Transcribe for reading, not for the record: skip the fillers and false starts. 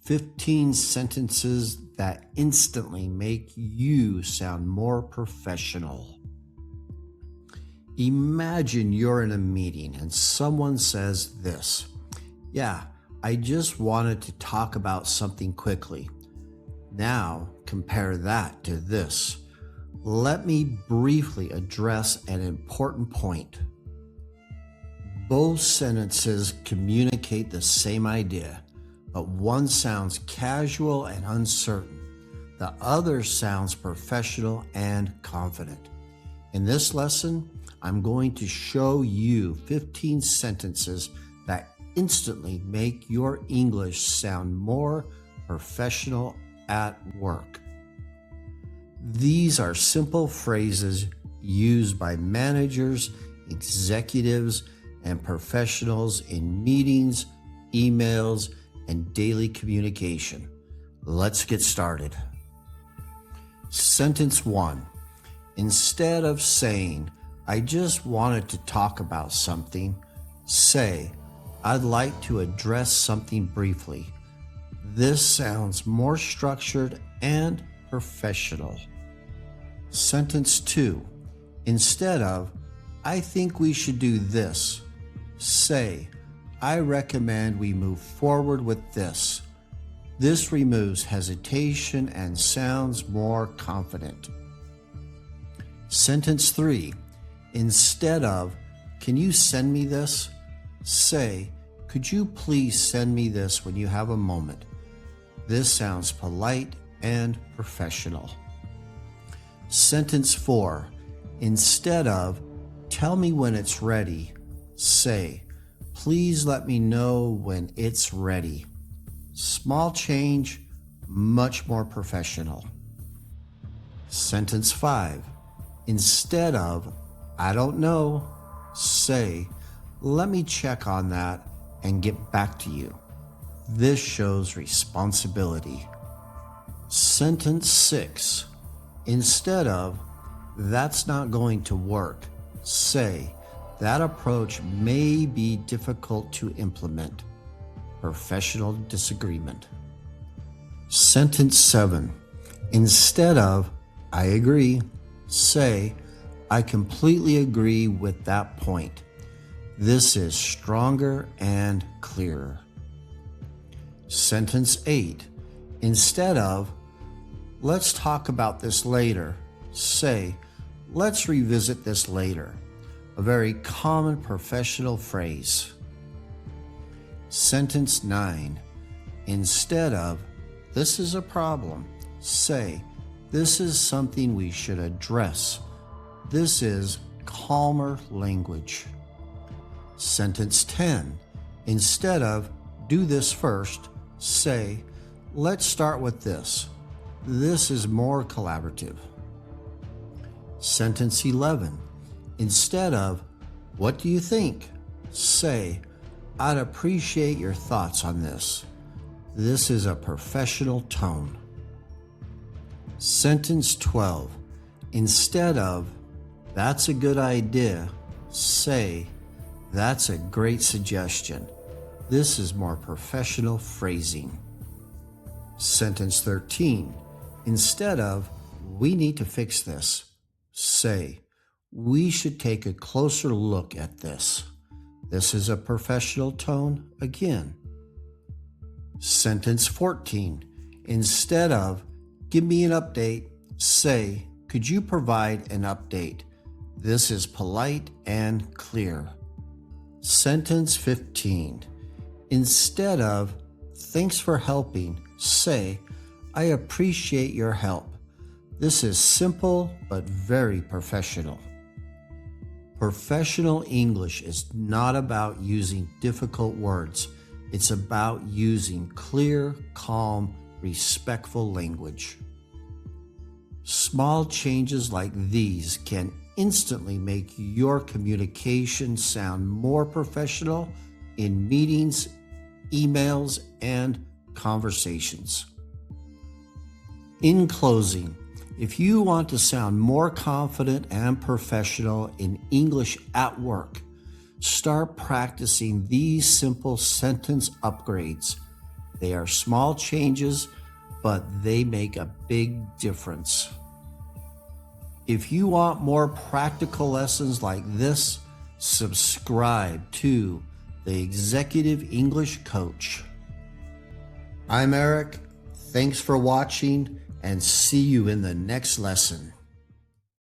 15 sentences that instantly make you sound more professional. Imagine you're in a meeting and someone says this. Yeah, I just wanted to talk about something quickly. Now compare that to this. Let me briefly address an important point. Both sentences communicate the same idea, but one sounds casual and uncertain. The other sounds professional and confident. In this lesson, I'm going to show you 15 sentences that instantly make your English sound more professional at work. These are simple phrases used by managers, executives, and professionals in meetings, emails, and daily communication. Let's get started. Sentence 1. Instead of saying, I just wanted to talk about something, say, I'd like to address something briefly. This sounds more structured and professional. Sentence 2. Instead of, I think we should do this, say, I recommend we move forward with this. This removes hesitation and sounds more confident. Sentence 3. Instead of, can you send me this? Say, could you please send me this when you have a moment? This sounds polite and professional. Sentence 4. Instead of, tell me when it's ready, say, please let me know when it's ready. Small change, much more professional. Sentence 5. Instead of, I don't know, say, let me check on that and get back to you. This shows responsibility. Sentence 6. Instead of, that's not going to work, say, that approach may be difficult to implement. Professional disagreement. Sentence 7. Instead of, I agree, say, I completely agree with that point. This is stronger and clearer. Sentence 8. Instead of, let's talk about this later, say, let's revisit this later. A very common professional phrase. Sentence 9. Instead of, this is a problem, say, this is something we should address. This is calmer language. Sentence 10. Instead of, do this first, say, let's start with this. This is more collaborative. Sentence 11. Instead of, what do you think? Say, I'd appreciate your thoughts on this. This is a professional tone. Sentence 12. Instead of, that's a good idea, say, that's a great suggestion. This is more professional phrasing. Sentence 13. Instead of, we need to fix this, say, we should take a closer look at this. This is a professional tone again. Sentence 14. Instead of, give me an update, say, could you provide an update? This is polite and clear. Sentence 15. Instead of, thanks for helping, say, I appreciate your help. This is simple but very professional. Professional English is not about using difficult words. It's about using clear, calm, respectful language. Small changes like these can instantly make your communication sound more professional in meetings, emails, and conversations. In closing, if you want to sound more confident and professional in English at work, start practicing these simple sentence upgrades. They are small changes, but they make a big difference. If you want more practical lessons like this, subscribe to the Executive English Coach. I'm Eric. Thanks for watching, and see you in the next lesson.